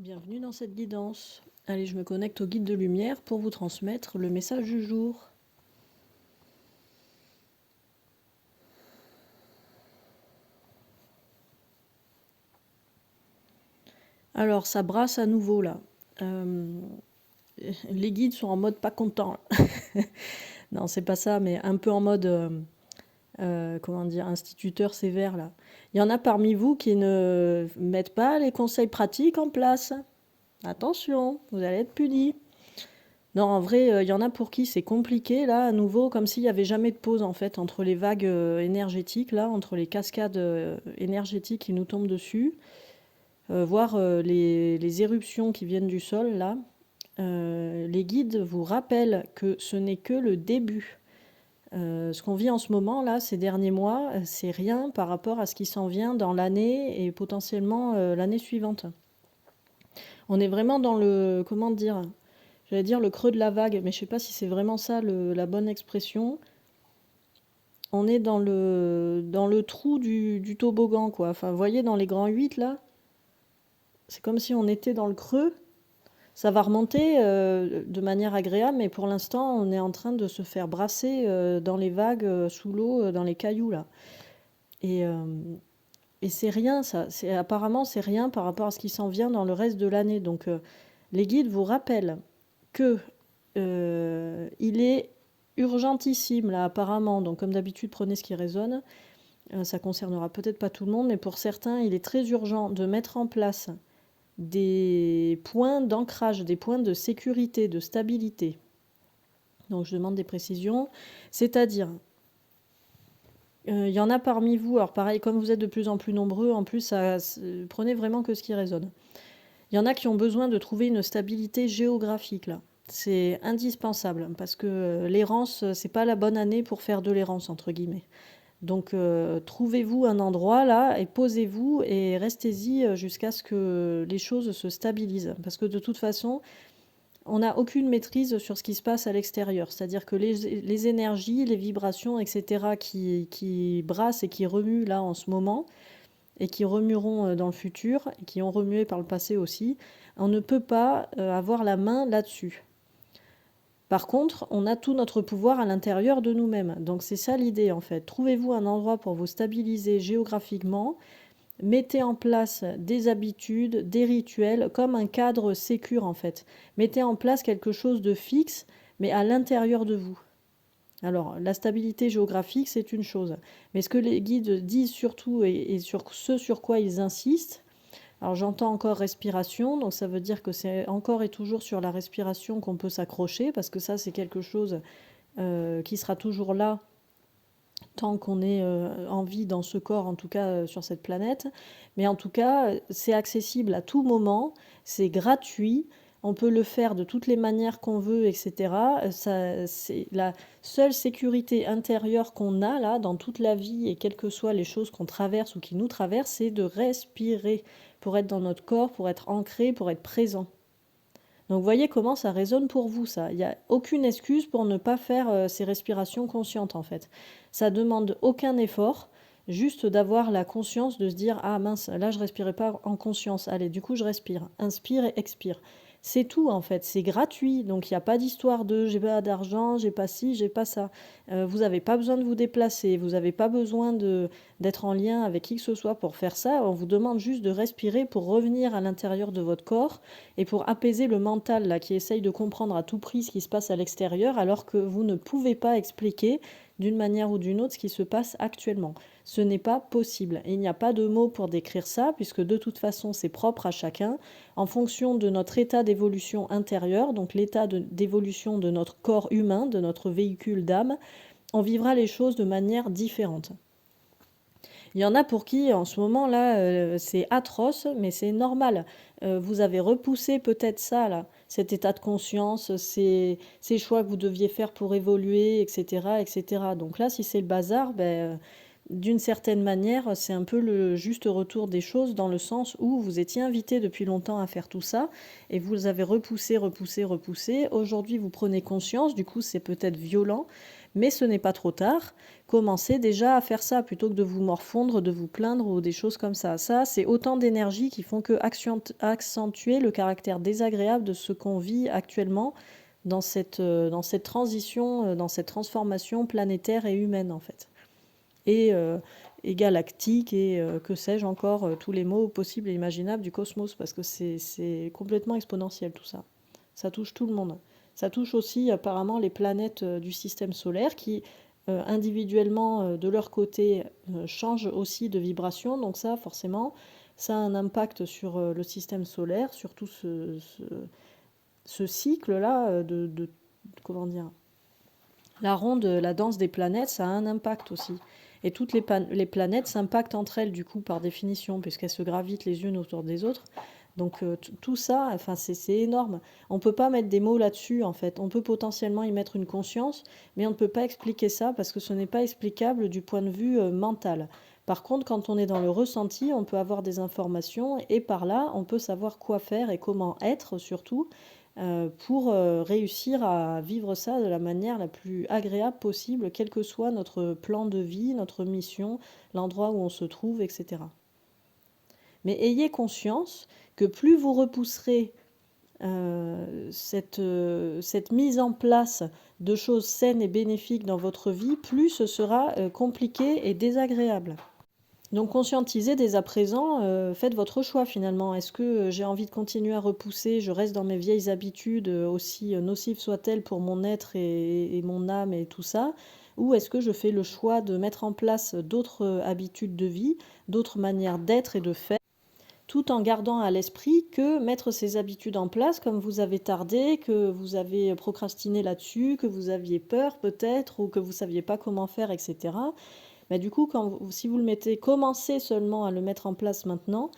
Bienvenue dans cette guidance. Allez, je me connecte au guide de lumière pour vous transmettre le message du jour. Alors, ça brasse à nouveau là. Les guides sont en mode pas content. Non, c'est pas ça, mais un peu en mode, comment dire, instituteur sévère là. Il y en a parmi vous qui ne mettent pas les conseils pratiques en place. Attention, vous allez être punis. Non, en vrai, il y en a pour qui c'est compliqué, là, à nouveau, comme s'il n'y avait jamais de pause, en fait, entre les vagues énergétiques, là, entre les cascades énergétiques qui nous tombent dessus, voire les éruptions qui viennent du sol, là. Les guides vous rappellent que ce n'est que le début. Ce qu'on vit en ce moment, là, ces derniers mois, c'est rien par rapport à ce qui s'en vient dans l'année et potentiellement l'année suivante. On est vraiment dans le, comment dire, j'allais dire le creux de la vague, mais je sais pas si c'est vraiment ça la bonne expression. On est dans le trou du toboggan, quoi. Enfin, vous voyez, dans les grands 8, là, c'est comme si on était dans le creux. Ça va remonter de manière agréable, mais pour l'instant, on est en train de se faire brasser dans les vagues, sous l'eau, dans les cailloux, là. Et, euh, et c'est rien, ça. Apparemment, c'est rien par rapport à ce qui s'en vient dans le reste de l'année. Donc, les guides vous rappellent que il est urgentissime, là, apparemment. Donc, comme d'habitude, prenez ce qui résonne. Ça concernera peut-être pas tout le monde, mais pour certains, il est très urgent de mettre en place des points d'ancrage, des points de sécurité, de stabilité. Donc, je demande des précisions. C'est-à-dire, il y en a parmi vous, alors pareil, comme vous êtes de plus en plus nombreux, en plus, prenez vraiment que ce qui résonne. Il y en a qui ont besoin de trouver une stabilité géographique, là. C'est indispensable, parce que l'errance, c'est pas la bonne année pour faire de l'errance, entre guillemets. Donc, trouvez-vous un endroit, là, et posez-vous, et restez-y jusqu'à ce que les choses se stabilisent. Parce que de toute façon, on n'a aucune maîtrise sur ce qui se passe à l'extérieur. C'est-à-dire que les énergies, les vibrations, etc., qui brassent et qui remuent là en ce moment, et qui remueront dans le futur, et qui ont remué par le passé aussi, on ne peut pas avoir la main là-dessus. Par contre, on a tout notre pouvoir à l'intérieur de nous-mêmes. Donc c'est ça l'idée en fait. Trouvez-vous un endroit pour vous stabiliser géographiquement, mettez en place des habitudes, des rituels, comme un cadre sécure en fait. Mettez en place quelque chose de fixe, mais à l'intérieur de vous. Alors, la stabilité géographique, c'est une chose. Mais ce que les guides disent surtout, et sur ce sur quoi ils insistent, alors j'entends encore respiration, donc ça veut dire que c'est encore et toujours sur la respiration qu'on peut s'accrocher, parce que ça, c'est quelque chose qui sera toujours là tant qu'on est en vie dans ce corps, en tout cas sur cette planète. Mais en tout cas, c'est accessible à tout moment, c'est gratuit, on peut le faire de toutes les manières qu'on veut, etc. Ça, c'est la seule sécurité intérieure qu'on a là dans toute la vie et quelles que soient les choses qu'on traverse ou qui nous traversent, c'est de respirer pour être dans notre corps, pour être ancré, pour être présent. Donc vous voyez comment ça résonne pour vous, ça. Il n'y a aucune excuse pour ne pas faire ces respirations conscientes, en fait. Ça demande aucun effort, juste d'avoir la conscience de se dire « Ah mince, là je respirais pas en conscience. Allez, du coup je respire. Inspire et expire. » C'est tout, en fait. C'est gratuit. Donc il n'y a pas d'histoire de « j'ai pas d'argent, j'ai pas ci, j'ai pas ça ». Vous n'avez pas besoin de vous déplacer. Vous n'avez pas besoin d'être en lien avec qui que ce soit pour faire ça. On vous demande juste de respirer pour revenir à l'intérieur de votre corps et pour apaiser le mental là, qui essaye de comprendre à tout prix ce qui se passe à l'extérieur alors que vous ne pouvez pas expliquer d'une manière ou d'une autre ce qui se passe actuellement. Ce n'est pas possible. Et il n'y a pas de mots pour décrire ça puisque de toute façon c'est propre à chacun en fonction de notre état d'évolution intérieure, donc l'état d'évolution de notre corps humain, de notre véhicule d'âme, on vivra les choses de manière différente. Il y en a pour qui, en ce moment-là, c'est atroce, mais c'est normal. Vous avez repoussé peut-être ça, là, cet état de conscience, ces choix que vous deviez faire pour évoluer, etc., etc. Donc là, si c'est le bazar, ben, d'une certaine manière, c'est un peu le juste retour des choses dans le sens où vous étiez invité depuis longtemps à faire tout ça et vous avez repoussé, repoussé, repoussé. Aujourd'hui, vous prenez conscience, du coup, c'est peut-être violent, Mais ce n'est pas trop tard. Commencez déjà à faire ça plutôt que de vous morfondre, de vous plaindre ou des choses comme ça. Ça, c'est autant d'énergie qui font que accentuer le caractère désagréable de ce qu'on vit actuellement dans cette transition, dans cette transformation planétaire et humaine en fait. Et galactique et que sais-je encore, tous les mots possibles et imaginables du cosmos, parce que c'est complètement exponentiel tout ça. Ça touche tout le monde. Ça touche aussi apparemment les planètes du système solaire qui, individuellement, de leur côté, changent aussi de vibration. Donc ça, forcément, ça a un impact sur le système solaire, sur tout ce cycle-là comment dire, la ronde, la danse des planètes, ça a un impact aussi. Et toutes les planètes s'impactent entre elles, du coup, par définition, puisqu'elles se gravitent les unes autour des autres. Donc tout ça, enfin, c'est énorme. On ne peut pas mettre des mots là-dessus, en fait. On peut potentiellement y mettre une conscience, mais on ne peut pas expliquer ça parce que ce n'est pas explicable du point de vue mental. Par contre, quand on est dans le ressenti, on peut avoir des informations et par là, on peut savoir quoi faire et comment être, surtout, pour réussir à vivre ça de la manière la plus agréable possible, quel que soit notre plan de vie, notre mission, l'endroit où on se trouve, etc. Mais ayez conscience que plus vous repousserez cette mise en place de choses saines et bénéfiques dans votre vie, plus ce sera compliqué et désagréable. Donc conscientisez dès à présent, faites votre choix finalement. Est-ce que j'ai envie de continuer à repousser, je reste dans mes vieilles habitudes, aussi nocives soient-elles pour mon être et mon âme et tout ça? Ou est-ce que je fais le choix de mettre en place d'autres habitudes de vie, d'autres manières d'être et de faire, tout en gardant à l'esprit que mettre ces habitudes en place, comme vous avez tardé, que vous avez procrastiné là-dessus, que vous aviez peur peut-être, ou que vous ne saviez pas comment faire, etc. Mais du coup, si vous le mettez, commencez seulement à le mettre en place maintenant,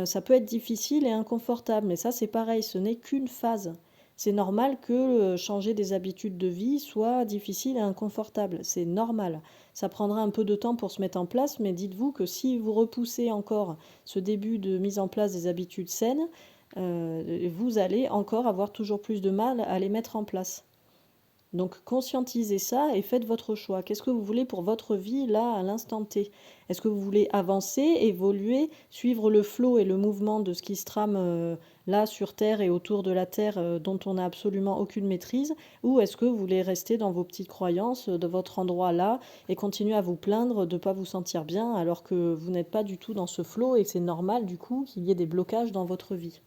ça peut être difficile et inconfortable. Mais ça, c'est pareil, ce n'est qu'une phase. C'est normal que changer des habitudes de vie soit difficile et inconfortable. C'est normal. Ça prendra un peu de temps pour se mettre en place, mais dites-vous que si vous repoussez encore ce début de mise en place des habitudes saines, vous allez encore avoir toujours plus de mal à les mettre en place. Donc conscientisez ça et faites votre choix. Qu'est-ce que vous voulez pour votre vie là à l'instant T? Est-ce que vous voulez avancer, évoluer, suivre le flot et le mouvement de ce qui se trame là sur Terre et autour de la Terre dont on n'a absolument aucune maîtrise? Ou est-ce que vous voulez rester dans vos petites croyances de votre endroit là et continuer à vous plaindre de ne pas vous sentir bien alors que vous n'êtes pas du tout dans ce flot et que c'est normal du coup qu'il y ait des blocages dans votre vie?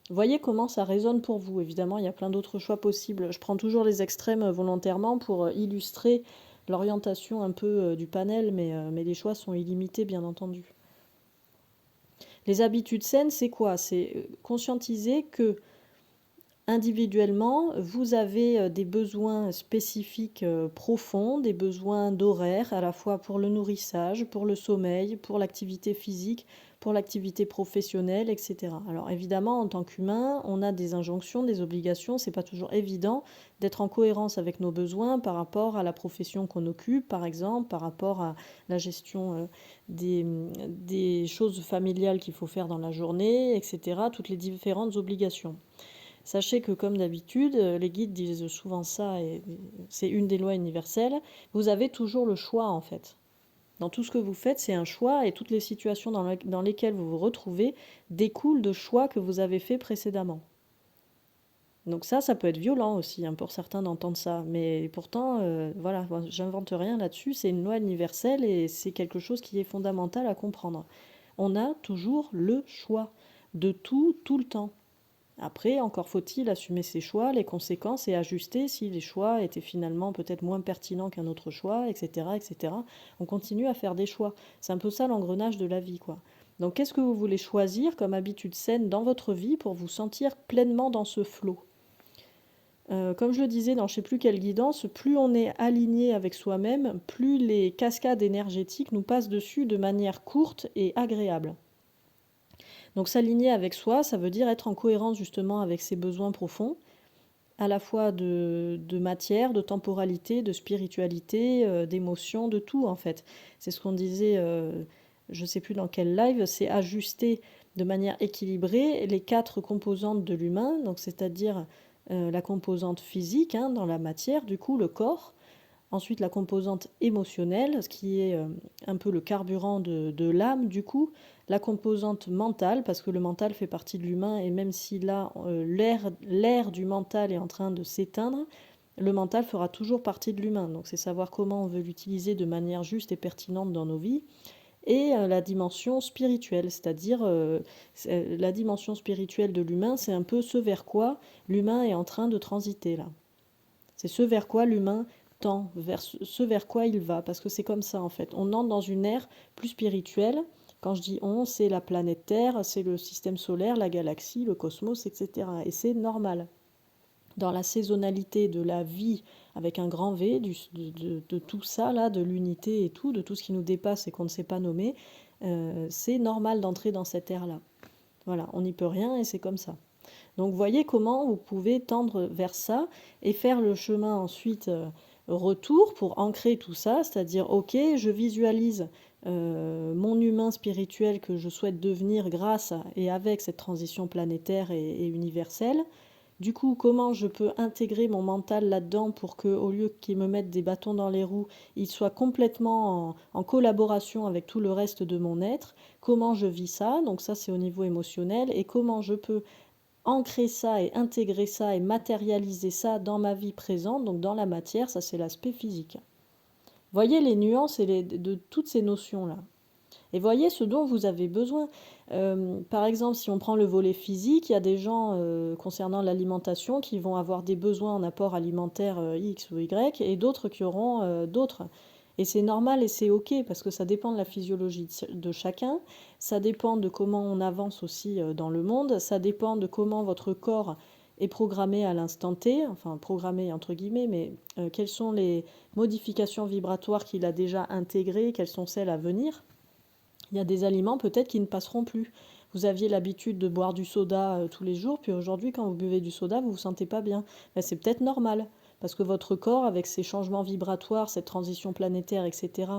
Voyez comment ça résonne pour vous. Évidemment, il y a plein d'autres choix possibles. Je prends toujours les extrêmes volontairement pour illustrer l'orientation un peu du panel, mais les choix sont illimités, bien entendu. Les habitudes saines, c'est quoi? C'est conscientiser que individuellement, vous avez des besoins spécifiques profonds, des besoins d'horaire, à la fois pour le nourrissage, pour le sommeil, pour l'activité physique, pour l'activité professionnelle, etc. Alors évidemment, en tant qu'humain, on a des injonctions, des obligations. C'est pas toujours évident d'être en cohérence avec nos besoins par rapport à la profession qu'on occupe, par exemple, par rapport à la gestion des choses familiales qu'il faut faire dans la journée, etc. Toutes les différentes obligations. Sachez que comme d'habitude, les guides disent souvent ça, et c'est une des lois universelles, vous avez toujours le choix en fait. Dans tout ce que vous faites, c'est un choix et toutes les situations dans lesquelles vous vous retrouvez découlent de choix que vous avez faits précédemment. Donc ça peut être violent aussi pour certains d'entendre ça, mais pourtant, voilà, j'invente rien là-dessus, c'est une loi universelle et c'est quelque chose qui est fondamental à comprendre. On a toujours le choix de tout, tout le temps. Après, encore faut-il assumer ses choix, les conséquences et ajuster si les choix étaient finalement peut-être moins pertinents qu'un autre choix, etc., etc. On continue à faire des choix. C'est un peu ça l'engrenage de la vie, quoi. Donc qu'est-ce que vous voulez choisir comme habitude saine dans votre vie pour vous sentir pleinement dans ce flot? Comme je le disais dans je ne sais plus quelle guidance, plus on est aligné avec soi-même, plus les cascades énergétiques nous passent dessus de manière courte et agréable. Donc s'aligner avec soi, ça veut dire être en cohérence justement avec ses besoins profonds, à la fois de matière, de temporalité, de spiritualité, d'émotion, de tout en fait. C'est ce qu'on disait, je ne sais plus dans quel live, c'est ajuster de manière équilibrée les 4 composantes de l'humain, donc c'est-à-dire la composante physique dans la matière, du coup le corps, Ensuite, la composante émotionnelle, ce qui est un peu le carburant de l'âme, du coup. La composante mentale, parce que le mental fait partie de l'humain, et même si là, l'air du mental est en train de s'éteindre, le mental fera toujours partie de l'humain. Donc c'est savoir comment on veut l'utiliser de manière juste et pertinente dans nos vies. Et la dimension spirituelle, c'est-à-dire la dimension spirituelle de l'humain, c'est un peu ce vers quoi l'humain est en train de transiter là. C'est ce vers quoi l'humain tend, vers ce vers quoi il va, parce que c'est comme ça en fait. On entre dans une ère plus spirituelle. Quand je dis on, c'est la planète Terre, c'est le système solaire, la galaxie, le cosmos, etc. Et c'est normal. Dans la saisonnalité de la vie avec un grand V, de tout ça, là, de l'unité et tout, de tout ce qui nous dépasse et qu'on ne sait pas nommer, c'est normal d'entrer dans cette ère-là. Voilà, on n'y peut rien et c'est comme ça. Donc voyez comment vous pouvez tendre vers ça et faire le chemin ensuite retour pour ancrer tout ça, c'est-à-dire ok, je visualise mon humain spirituel que je souhaite devenir grâce à, et avec cette transition planétaire et universelle. Du coup, comment je peux intégrer mon mental là-dedans pour que, au lieu qu'il me mette des bâtons dans les roues, il soit complètement en collaboration avec tout le reste de mon être? Comment je vis ça? Donc ça, c'est au niveau émotionnel. Et comment je peux ancrer ça et intégrer ça et matérialiser ça dans ma vie présente, donc dans la matière, ça c'est l'aspect physique. Voyez les nuances de toutes ces notions-là. Et voyez ce dont vous avez besoin. Par exemple, si on prend le volet physique, il y a des gens concernant l'alimentation qui vont avoir des besoins en apport alimentaire X ou Y et d'autres qui auront d'autres. Et c'est normal et c'est ok parce que ça dépend de la physiologie de chacun, ça dépend de comment on avance aussi dans le monde, ça dépend de comment votre corps est programmé à l'instant T, enfin programmé entre guillemets, mais quelles sont les modifications vibratoires qu'il a déjà intégrées, quelles sont celles à venir. Il y a des aliments peut-être qui ne passeront plus. Vous aviez l'habitude de boire du soda tous les jours, puis aujourd'hui, quand vous buvez du soda, vous ne vous sentez pas bien. Ben, c'est peut-être normal, parce que votre corps, avec ses changements vibratoires, cette transition planétaire, etc.,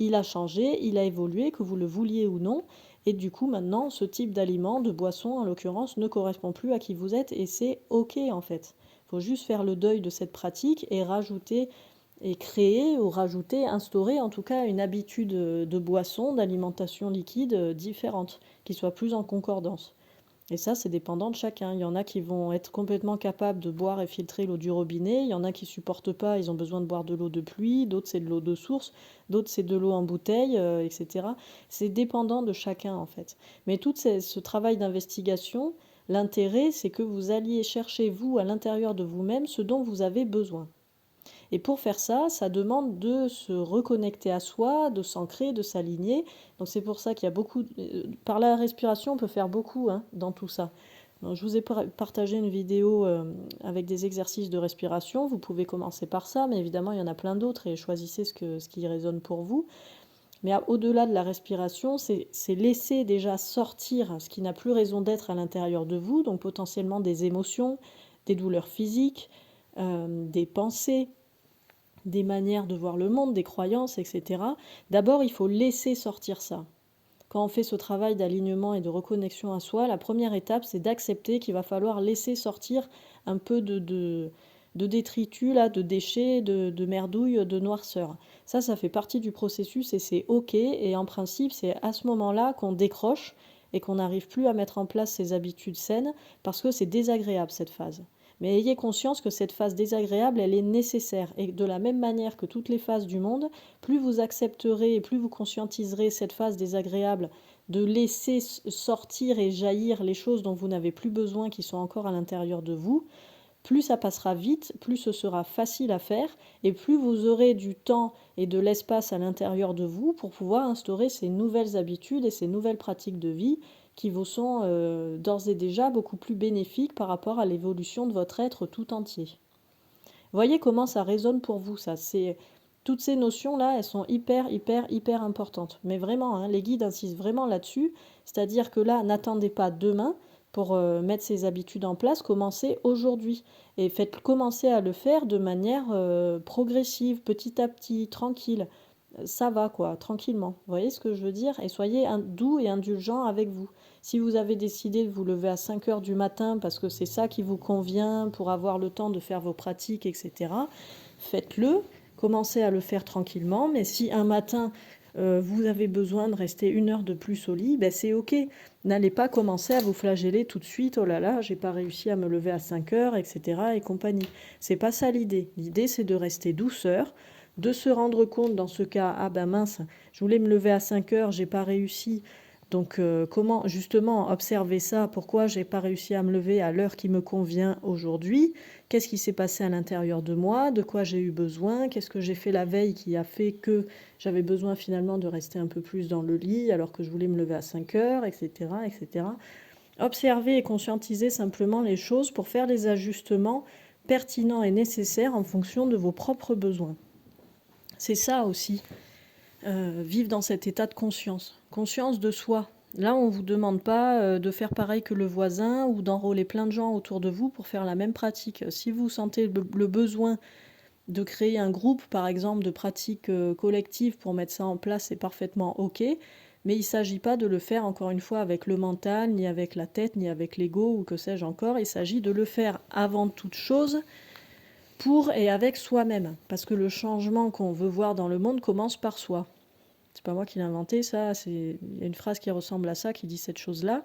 il a changé, il a évolué, que vous le vouliez ou non. Et du coup, maintenant, ce type d'aliment, de boisson en l'occurrence, ne correspond plus à qui vous êtes, et c'est OK en fait. Il faut juste faire le deuil de cette pratique et rajouter et créer ou rajouter, instaurer en tout cas une habitude de boisson, d'alimentation liquide différente, qui soit plus en concordance. Et ça, c'est dépendant de chacun. Il y en a qui vont être complètement capables de boire et filtrer l'eau du robinet, il y en a qui supportent pas, ils ont besoin de boire de l'eau de pluie, d'autres c'est de l'eau de source, d'autres c'est de l'eau en bouteille, etc. C'est dépendant de chacun en fait. Mais tout ce travail d'investigation, l'intérêt, c'est que vous alliez chercher vous, à l'intérieur de vous-même, ce dont vous avez besoin. Et pour faire ça, ça demande de se reconnecter à soi, de s'ancrer, de s'aligner. Donc c'est pour ça qu'il y a beaucoup... par la respiration, on peut faire beaucoup dans tout ça. Donc, je vous ai partagé une vidéo avec des exercices de respiration. Vous pouvez commencer par ça, mais évidemment, il y en a plein d'autres et choisissez ce qui résonne pour vous. Mais au-delà de la respiration, c'est laisser déjà sortir ce qui n'a plus raison d'être à l'intérieur de vous, donc potentiellement des émotions, des douleurs physiques, des pensées, des manières de voir le monde, des croyances, etc. D'abord, il faut laisser sortir ça. Quand on fait ce travail d'alignement et de reconnexion à soi, la première étape, c'est d'accepter qu'il va falloir laisser sortir un peu de détritus, là, de déchets, de merdouilles, de noirceur. Ça fait partie du processus et c'est OK. Et en principe, c'est à ce moment-là qu'on décroche et qu'on n'arrive plus à mettre en place ces habitudes saines parce que c'est désagréable cette phase. Mais ayez conscience que cette phase désagréable, elle est nécessaire. Et de la même manière que toutes les phases du monde, plus vous accepterez et plus vous conscientiserez cette phase désagréable de laisser sortir et jaillir les choses dont vous n'avez plus besoin, qui sont encore à l'intérieur de vous, plus ça passera vite, plus ce sera facile à faire, et plus vous aurez du temps et de l'espace à l'intérieur de vous pour pouvoir instaurer ces nouvelles habitudes et ces nouvelles pratiques de vie qui vous sont d'ores et déjà beaucoup plus bénéfiques par rapport à l'évolution de votre être tout entier. Voyez comment ça résonne pour vous, ça. Toutes ces notions-là, elles sont hyper, hyper, hyper importantes. Mais vraiment, les guides insistent vraiment là-dessus. C'est-à-dire que là, n'attendez pas demain pour mettre ces habitudes en place, commencez aujourd'hui. Et faites commencer à le faire de manière progressive, petit à petit, tranquille. Ça va quoi, tranquillement. Vous voyez ce que je veux dire? Et soyez doux et indulgent avec vous. Si vous avez décidé de vous lever à 5 heures du matin parce que c'est ça qui vous convient pour avoir le temps de faire vos pratiques, etc., faites-le. commencez à le faire tranquillement. Mais si un matin, vous avez besoin de rester 1 heure de plus au lit, ben c'est OK. N'allez pas commencer à vous flageller tout de suite. Oh là là, j'ai pas réussi à me lever à 5 heures, etc. et compagnie. C'est pas ça l'idée. L'idée, c'est de rester douceur, de se rendre compte dans ce cas, ah ben mince, je voulais me lever à 5 heures, j'ai pas réussi. Donc comment justement observer ça? Pourquoi j'ai pas réussi à me lever à l'heure qui me convient aujourd'hui? Qu'est-ce qui s'est passé à l'intérieur de moi? De quoi j'ai eu besoin? Qu'est-ce que j'ai fait la veille qui a fait que j'avais besoin finalement de rester un peu plus dans le lit alors que je voulais me lever à 5 heures, etc., etc. Observer et conscientiser simplement les choses pour faire les ajustements pertinents et nécessaires en fonction de vos propres besoins. C'est ça aussi, vivre dans cet état de conscience. Conscience de soi. Là, on ne vous demande pas de faire pareil que le voisin ou d'enrôler plein de gens autour de vous pour faire la même pratique. Si vous sentez le besoin de créer un groupe, par exemple, de pratiques collectives pour mettre ça en place, c'est parfaitement OK. Mais il ne s'agit pas de le faire, encore une fois, avec le mental, ni avec la tête, ni avec l'ego, ou que sais-je encore. Il s'agit de le faire avant toute chose pour et avec soi-même. Parce que le changement qu'on veut voir dans le monde commence par soi. C'est pas moi qui l'ai inventé, ça. Il y a une phrase qui ressemble à ça, qui dit cette chose-là.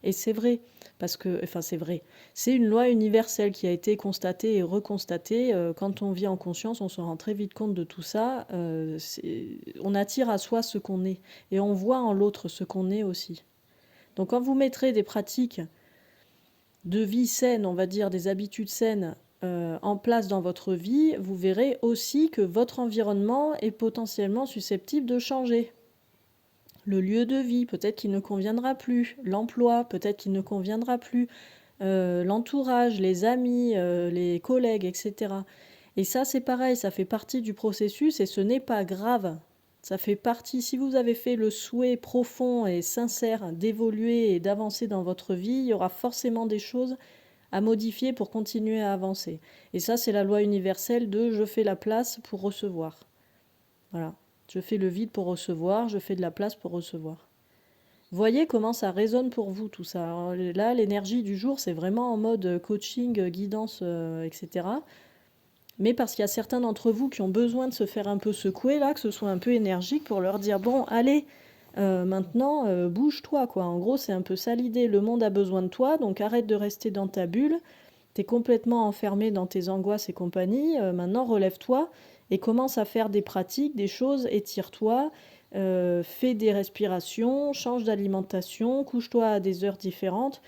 Et c'est vrai, parce que, enfin c'est vrai, c'est une loi universelle qui a été constatée et reconstatée. Quand on vit en conscience, on se rend très vite compte de tout ça. On attire à soi ce qu'on est, et on voit en l'autre ce qu'on est aussi. Donc quand vous mettrez des pratiques de vie saine, on va dire des habitudes saines, en place dans votre vie, vous verrez aussi que votre environnement est potentiellement susceptible de changer. Le lieu de vie, peut-être qu'il ne conviendra plus. L'emploi, peut-être qu'il ne conviendra plus. L'entourage, les amis, les collègues, etc. Et ça, c'est pareil, ça fait partie du processus et ce n'est pas grave. Ça fait partie, si vous avez fait le souhait profond et sincère d'évoluer et d'avancer dans votre vie, il y aura forcément des choses à modifier pour continuer à avancer. Et ça, c'est la loi universelle de je fais la place pour recevoir. Voilà. Je fais le vide pour recevoir, je fais de la place pour recevoir. Voyez comment ça résonne pour vous tout ça. Alors là, l'énergie du jour, c'est vraiment en mode coaching, guidance, etc. Mais parce qu'il y a certains d'entre vous qui ont besoin de se faire un peu secouer, là, que ce soit un peu énergique pour leur dire, bon, allez, maintenant, bouge-toi, quoi. En gros, c'est un peu ça l'idée. Le monde a besoin de toi, donc arrête de rester dans ta bulle. T'es complètement enfermé dans tes angoisses et compagnie. Maintenant, relève-toi et commence à faire des pratiques, des choses, étire-toi, fais des respirations, change d'alimentation, couche-toi à des heures différentes,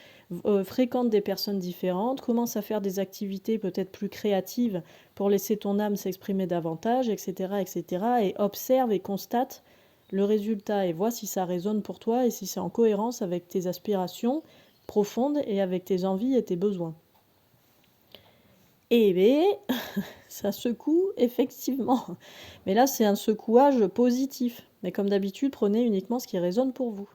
fréquente des personnes différentes, commence à faire des activités peut-être plus créatives pour laisser ton âme s'exprimer davantage, etc., etc. Et observe et constate le résultat et vois si ça résonne pour toi et si c'est en cohérence avec tes aspirations profondes et avec tes envies et tes besoins. Eh bien, ça secoue, effectivement. Mais là, c'est un secouage positif. Mais comme d'habitude, prenez uniquement ce qui résonne pour vous.